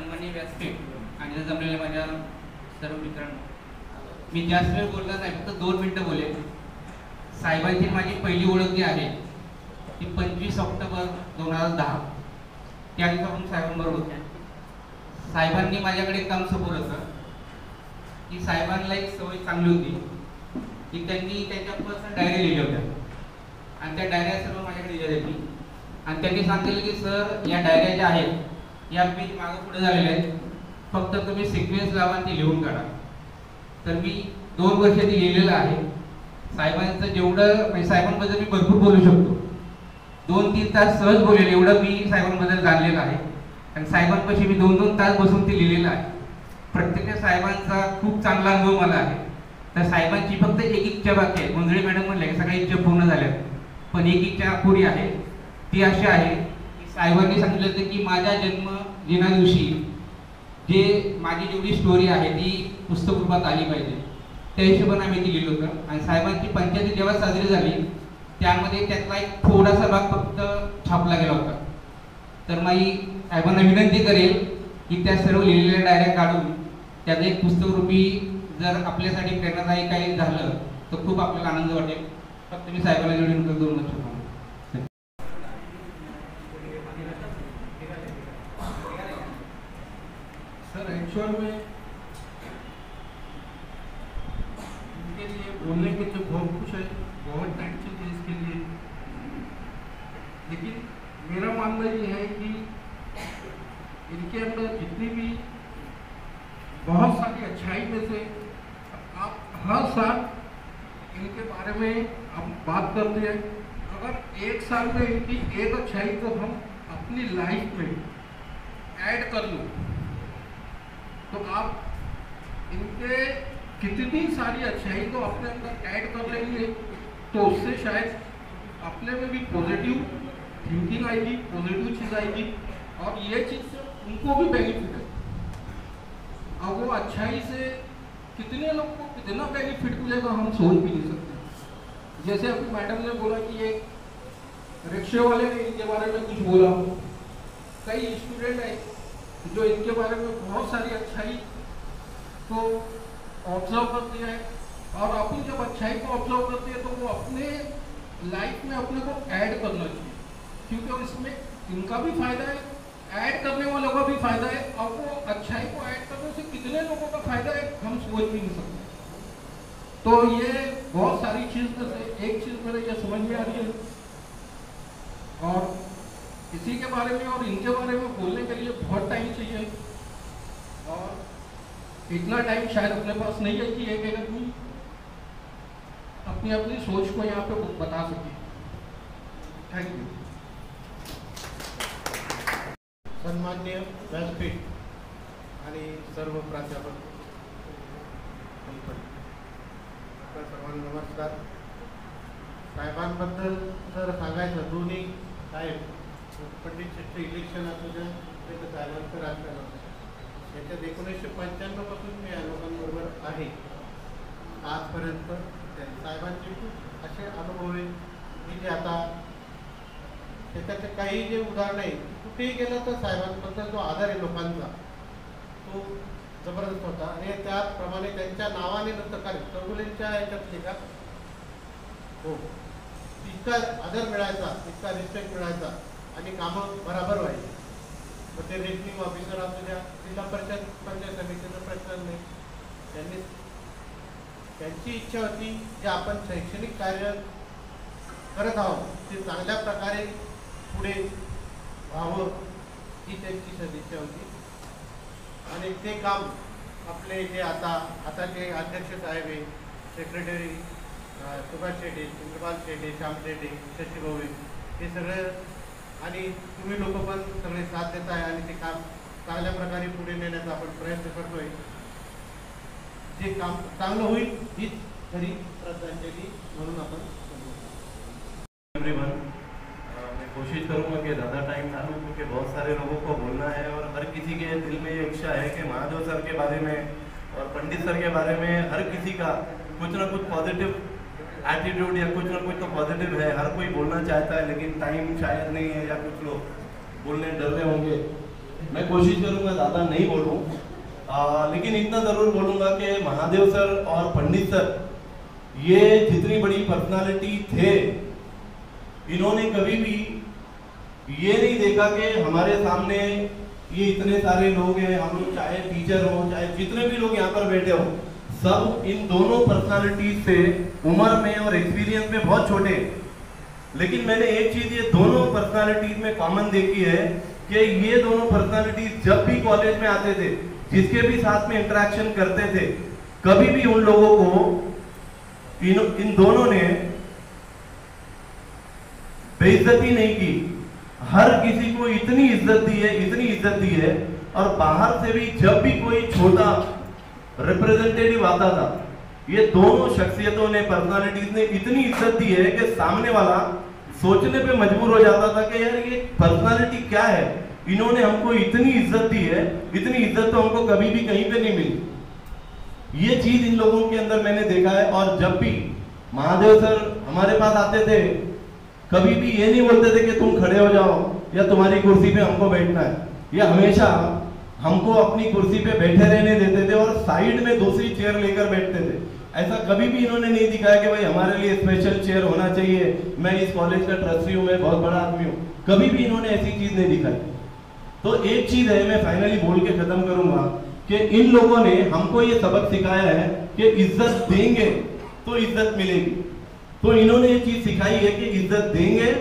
सन्माननीय व्यासपीठ आणि जमलेल्या माझ्या सर्व मित्रांनो, मी जास्त वेळ बोलणार नाही, फक्त 2 मिनिटं बोलेन. साहेबांची माझी पहिली ओळख जी आहे ती 25 ऑक्टोबर 2010 त्या दिवसापासून साहेबांबरोबर होत्या. साहेबांनी माझ्याकडे काम सोपवलं होतं की साहेबांना एक सवय चांगली होती की त्यांनी त्यांच्या पर्सनल डायरी लिहिल्या होत्या आणि त्या डायऱ्या सर्व माझ्याकडे दिल्या होती आणि त्यांनी सांगितलं की सर, या डायऱ्या ज्या आहेत या पेज मागं पुढे झालेल्या आहेत, फक्त तुम्ही सिक्वेन्स लावा आणि ती लिहून काढा. तर मी 2 वर्ष ती लिहिलेलं आहे. साहेबांचं जेवढं म्हणजे साहेबांबद्दल मी भरपूर बोलू शकतो, 2-3 तास सहज बोलेल एवढं मी साहेबांबद्दल जाणलेलं आहे आणि साहेबांपाशी मी 2-2 तास बसून ते लिहिलेलं आहे. प्रत्येक साहेबांचा खूप चांगला अनुभव मला आहे. तर साहेबांची फक्त एक इच्छा बाकी आहे. मंजुळे मॅडम म्हणले की सगळ्या इच्छा पूर्ण झाल्या, पण एक इच्छा अपुरी आहे. ती अशी आहे की साहेबांनी सांगितलं होतं की माझ्या जन्मदिना दिवशी जे माझी जेवढी स्टोरी आहे ती पुस्तकरूपात आली पाहिजे. त्या हिशोबाने आम्ही ती लिहिलं होतं आणि साहेबांची पंचायती जेव्हा साजरी झाली त्यामध्ये त्यातला एक थोडासा भाग फक्त छापला गेला होता. तर मी साहेबांना विनंती करेल की त्या सर्व लिहिलेल्या डायऱ्या काढून त्यात एक पुस्तकरूपी जर आपल्यासाठी प्रेरणादायी काही झालं तर खूप आपल्याला आनंद वाटेल. फक्त मी साहेबांना जोडून 2 लक्ष सर, एक्चुअल में इनके लिए बोलने के तो बहुत कुछ है, बहुत टाइम चाहिए इसके लिए, लेकिन मेरा मानना ये है कि इनके अंदर जितनी भी बहुत सारी अच्छाई में से आप हर साल इनके बारे में हम बात करते हैं. अगर 1 साल में इनकी एक अच्छाई को हम अपनी लाइफ में ऐड कर लो तो आप इनके कितनी सारी अच्छाई को अपने अंदर ऐड कर लेंगे, तो उससे शायद अपने में भी पॉजिटिव थिंकिंग आएगी, पॉजिटिव चीज़ आएगी और ये चीज़ से उनको भी बेनिफिट है. अब वो अच्छाई से कितने लोग को कितना बेनिफिट मिलेगा हम सोच भी नहीं सकते. जैसे अभी मैडम ने बोला कि एक रिक्शे वाले ने इनके बारे में कुछ बोला, कई स्टूडेंट है जो इनके बारे में बहुत सारी अच्छाई को ऑब्जर्व करती है और अपनी जब अच्छाई को ऑब्जर्व करती है तो वो अपने लाइफ में अपने को ऐड करना चाहिए, क्योंकि इसमें इनका भी फायदा है, ऐड करने वालों का भी फायदा है और वो अच्छाई को ऐड करने से कितने लोगों का फायदा है हम सोच भी नहीं सकते. तो ये बहुत सारी चीज़ में से एक चीज़ मेरे ये समझ में आ रही है और इसी के बारे में और इनके बारे में बोलने के लिए बहुत टाइम चाहिए और इतना टाइम शायद अपने पास नहीं है कि एक आदमी अपनी अपनी सोच को यहाँ पे बता सके. Thank you. सन्मान्य व्यासपीठ आणि सर्व प्राध्यापक, सर्वांना नमस्कार. साहेबांबद्दल जर सांगायचं, दोन्ही साहेब पंडित शेट्टी इलेक्शन असू द्या ते साहेबांचं राजकारण असतं, याच्यात 1995 पासून मी या लोकांबरोबर आहे आजपर्यंत. साहेबांचे खूप असे अनुभव आहेत की जे आता त्याच्याचे काही जे उदाहरण आहे, कुठेही गेलं तर साहेबांबद्दल जो आदर आहे लोकांचा तो जबरदस्त होता. आणि त्याचप्रमाणे त्यांच्या नावाने नंतर चौगुलेंच्या याच्यातले का हो इतका आदर मिळायचा, इतका रिस्पेक्ट मिळायचा आणि कामं बराबर व्हायची. मग ते रेशनिंग ऑफिसर असू द्या, जिल्हा परिषद पंचायत समितीचा प्रश्न नाही, त्यांची इच्छा होती की आपण शैक्षणिक कार्य करत आहोत ते चांगल्या प्रकारे पुढे व्हावं ही त्यांची सदिच्छा होती. आणि ते काम आपले जे आताचे अध्यक्ष साहेब आहे, सेक्रेटरी सुभाष शेट्टी, चंद्रपाल शेट्टी, श्याम शेट्टी, शशी भाऊ, हे सगळं आणि तुम्ही लोक पण सगळे साथ देत आहे आणि ते काम चांगल्या प्रकारे पुढे नेण्याचा आपण प्रयत्न करतोय. जे काम चांगलं होईल हीच खरी श्रद्धांजली म्हणून आपण एवरीवन. मैं कोशिश करूंगा कि ज़्यादा टाइम ना लूँ क्योंकि बहुत सारे लोगों को बोलना है और हर किसी के दिल में ये इच्छा है कि महादेव सर के बारे में और पंडित सर के बारे में हर किसी का कुछ ना कुछ पॉजिटिव एटीट्यूड या कुछ ना कुछ तो पॉजिटिव है. हर कोई बोलना चाहता है लेकिन टाइम शायद नहीं है या कुछ लोग बोलने डर रहे होंगे. मैं कोशिश करूंगा ज़्यादा नहीं बोलूं, लेकिन इतना ज़रूर बोलूंगा कि महादेव सर और पंडित सर ये जितनी बड़ी पर्सनालिटी थे, इन्होंने कभी भी ये नहीं देखा कि हमारे सामने ये इतने सारे लोग हैं, हम लोग चाहे टीचर हो चाहे जितने भी लोग यहाँ पर बैठे हो, सब इन दोनों पर्सनालिटीज से उम्र में और एक्सपीरियंस में बहुत छोटे, लेकिन मैंने एक चीज ये दोनों पर्सनालिटीज में कॉमन देखी है कि ये दोनों पर्सनालिटीज जब भी कॉलेज में आते थे, जिसके भी साथ में इंटरेक्शन करते थे, कभी भी उन लोगों को इन दोनों ने बेइज्जती नहीं की। हर किसी को इतनी इज्जत दी है, और बाहर से भी जब भी कोई छोटा रिप्रेजेंटेटिव आता था, ये दोनों शख्सियतों ने, पर्सनालिटीज ने इतनी इज्जत दी है कि सामने वाला सोचने पे मजबूर हो जाता था कि यार ये पर्सनालिटी क्या है, इन्होंने हमको इतनी इज्जत दी है, इतनी इज्जत तो हमको कभी भी कहीं पे नहीं मिली। ये चीज इन लोगों के अंदर मैंने देखा है। और जब भी महादेव सर हमारे पास आते थे, कभी भी ये नहीं बोलते थे कि तुम खड़े हो जाओ या तुम्हारी कुर्सी पे हमको बैठना है, ये हमेशा हमको अपनी कुर्सी पे बैठे रहने देते थे और साइड में दूसरी चेयर लेकर बैठते थे। ऐसा कभी भी इन्होंने नहीं दिखाया कि भाई हमारे लिए स्पेशल चेयर होना चाहिए, मैं इस कॉलेज का ट्रस्टी हूँ, मैं बहुत बड़ा आदमी हूँ, कभी भी इन्होंने ऐसी चीज नहीं दिखाई। तो एक चीज है, मैं फाइनली बोल के खत्म करूंगा कि इन लोगों ने हमको ये सबक सिखाया है कि इज्जत देंगे तो इज्जत मिलेगी। तो इन्होंने ये चीज सिखाई है कि इज्जत देंगे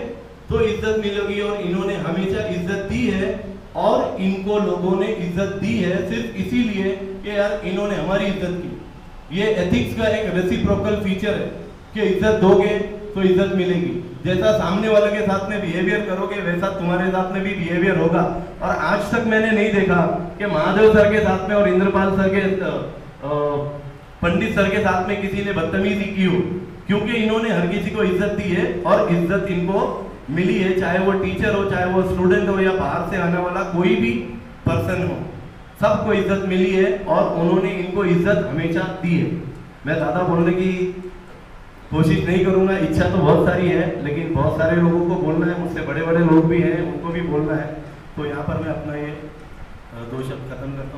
तो इज्जत मिलेगी, और इन्होंने हमेशा इज्जत दी है, और इनको लोगों ने इज्जत दी है सिर्फ इसीलिए कि यार इन्होंने हमारी इज्जत की। ये एथिक्स का एक रेसिप्रोकल फीचर है कि इज्जत दोगे तो इज्जत मिलेगी। जैसा सामने वाले के साथ में बिहेवियर करोगे, वैसा तुम्हारे साथ में भी बिहेवियर होगा। और आज तक मैंने नहीं देखा कि महादेव सर के साथ में और इंद्रपाल सर के पंडित सर के साथ में किसी ने बदतमीजी की हो, क्योंकि इन्होंने हर किसी को इज्जत दी है और इज्जत इनको मिली है, चाहे वो टीचर हो, चाहे वो स्टूडेंट हो, या बाहर से आने वाला कोई भी पर्सन हो, सबको इज्जत मिली है और उन्होंने इनको इज्जत हमेशा दी है। मैं ज़्यादा बोलने की कोशिश नहीं करूंगा, इच्छा तो बहुत सारी है, लेकिन बहुत सारे लोगों को बोलना है, मुझसे बड़े बड़े लोग भी हैं, उनको भी बोलना है। तो यहाँ पर मैं अपना ये 2 शब्द खत्म करता हूँ।